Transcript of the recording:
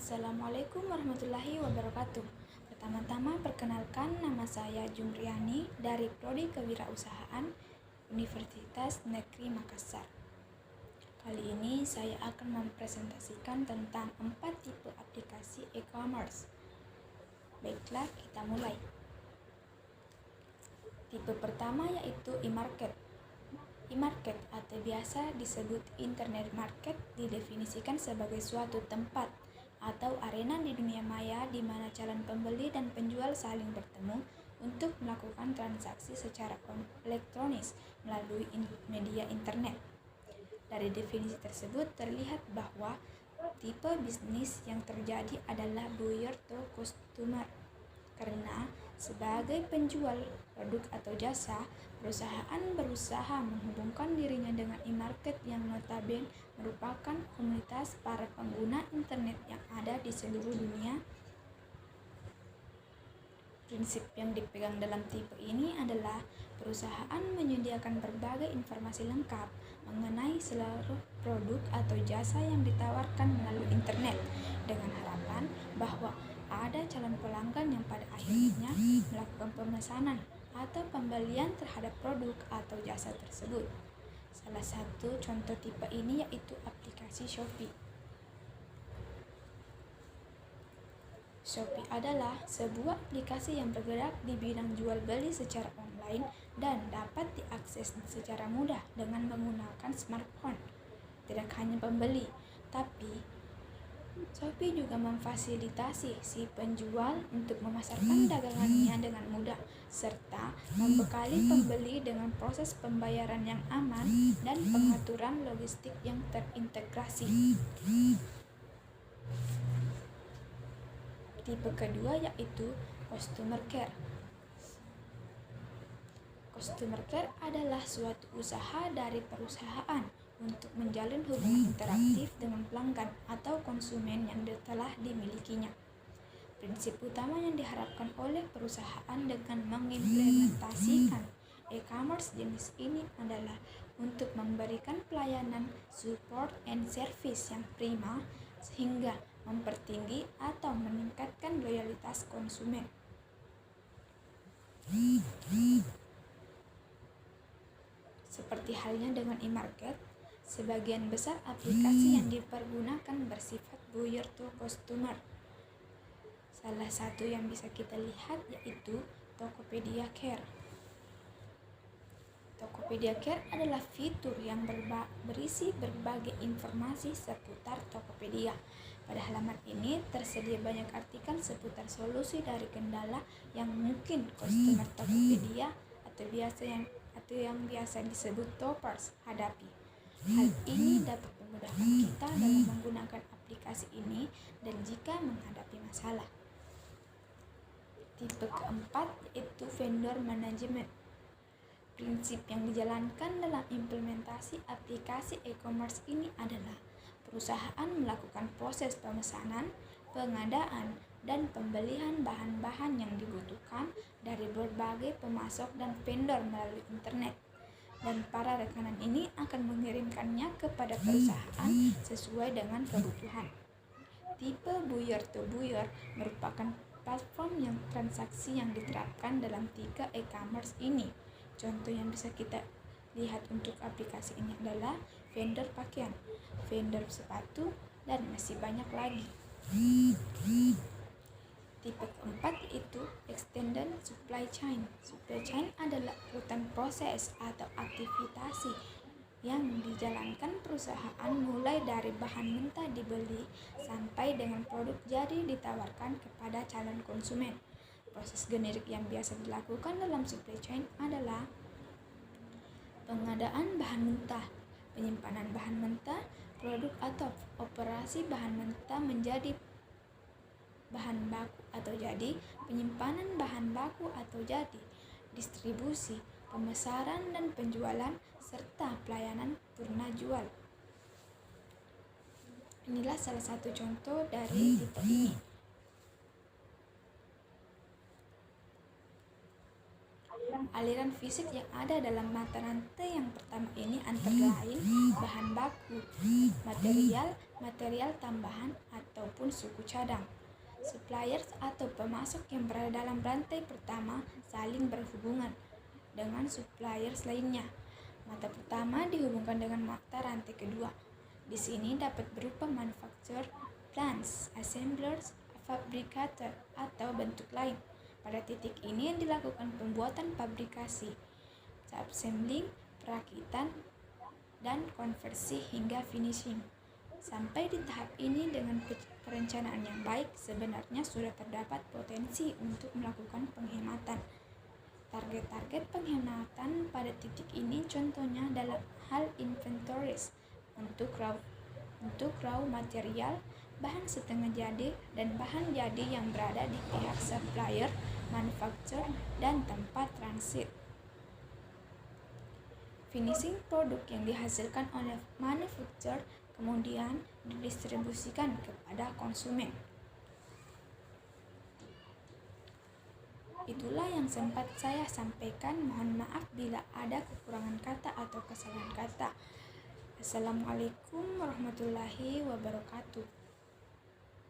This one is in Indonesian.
Assalamualaikum warahmatullahi wabarakatuh. Pertama-tama perkenalkan, nama saya Jumriani dari Prodi Kewirausahaan Universitas Negeri Makassar. Kali ini saya akan mempresentasikan tentang 4 tipe aplikasi e-commerce. Baiklah, kita mulai. Tipe pertama yaitu e-market. E-market atau biasa disebut internet market didefinisikan sebagai suatu tempat atau arena di dunia maya di mana calon pembeli dan penjual saling bertemu untuk melakukan transaksi secara elektronis melalui media internet. Dari definisi tersebut terlihat bahwa tipe bisnis yang terjadi adalah buyer to customer, karena sebagai penjual produk atau jasa, perusahaan berusaha menghubungkan dirinya dengan e-market yang notabene merupakan komunitas para pengguna internet yang ada di seluruh dunia. Prinsip yang dipegang dalam tipe ini adalah perusahaan menyediakan berbagai informasi lengkap mengenai seluruh produk atau jasa yang ditawarkan melalui internet dengan harapan bahwa ada calon pelanggan yang pada akhirnya melakukan pemesanan atau pembelian terhadap produk atau jasa tersebut. Salah satu contoh tipe ini yaitu aplikasi Shopee. Shopee adalah sebuah aplikasi yang bergerak di bidang jual beli secara online dan dapat diakses secara mudah dengan menggunakan smartphone. Tidak hanya pembeli, tapi Shopee juga memfasilitasi si penjual untuk memasarkan dagangannya dengan mudah, serta membekali pembeli dengan proses pembayaran yang aman dan pengaturan logistik yang terintegrasi. Tipe kedua yaitu customer care. Customer care adalah suatu usaha dari perusahaan untuk menjalin hubungan interaktif dengan pelanggan atau konsumen yang telah dimilikinya. Prinsip utama yang diharapkan oleh perusahaan dengan mengimplementasikan e-commerce jenis ini adalah untuk memberikan pelayanan support and service yang prima sehingga mempertinggi atau meningkatkan loyalitas konsumen. Seperti halnya dengan e-market, sebagian besar aplikasi yang dipergunakan bersifat buyer to customer. Salah satu yang bisa kita lihat yaitu Tokopedia Care. Tokopedia Care adalah fitur yang berisi berbagai informasi seputar Tokopedia. Pada halaman ini tersedia banyak artikel seputar solusi dari kendala yang mungkin customer Tokopedia atau yang biasa disebut toppers hadapi. Hal ini dapat memudahkan kita dalam menggunakan aplikasi ini dan jika menghadapi masalah. Tipe keempat yaitu vendor management. Prinsip yang dijalankan dalam implementasi aplikasi e-commerce ini adalah perusahaan melakukan proses pemesanan, pengadaan, dan pembelian bahan-bahan yang dibutuhkan dari berbagai pemasok dan vendor melalui internet. Dan para rekanan ini akan mengirimkannya kepada perusahaan sesuai dengan kebutuhan. Tipe buyer to buyer merupakan platform yang transaksi yang diterapkan dalam tiga e-commerce ini. Contoh yang bisa kita lihat untuk aplikasi ini adalah vendor pakaian, vendor sepatu, dan masih banyak lagi. Tipe keempat yaitu extended supply chain. Supply chain adalah urutan proses atau aktivitas yang dijalankan perusahaan mulai dari bahan mentah dibeli sampai dengan produk jadi ditawarkan kepada calon konsumen. Proses generik yang biasa dilakukan dalam supply chain adalah pengadaan bahan mentah, penyimpanan bahan mentah, produk atau operasi bahan mentah menjadi bahan baku atau jadi, penyimpanan bahan baku atau jadi, distribusi, pemasaran dan penjualan, serta pelayanan purna jual. Inilah salah satu contoh dari tipe ini. Aliran fisik yang ada dalam mata rantai yang pertama ini antara lain bahan baku, material, material tambahan ataupun suku cadang. Suppliers atau pemasok yang berada dalam rantai pertama saling berhubungan dengan suppliers lainnya. Mata pertama dihubungkan dengan mata rantai kedua. Di sini dapat berupa manufacturer, plants, assemblers, fabrikator, atau bentuk lain. Pada titik ini dilakukan pembuatan pabrikasi, subsampling, perakitan, dan konversi hingga finishing. Sampai di tahap ini dengan perencanaan yang baik, sebenarnya sudah terdapat potensi untuk melakukan penghematan. Target-target penghematan pada titik ini contohnya dalam hal inventories untuk raw material, bahan setengah jadi, dan bahan jadi yang berada di pihak supplier, manufacturer, dan tempat transit. Finishing produk yang dihasilkan oleh manufacturer kemudian didistribusikan kepada konsumen. Itulah yang sempat saya sampaikan. Mohon maaf bila ada kekurangan kata atau kesalahan kata. Assalamualaikum warahmatullahi wabarakatuh.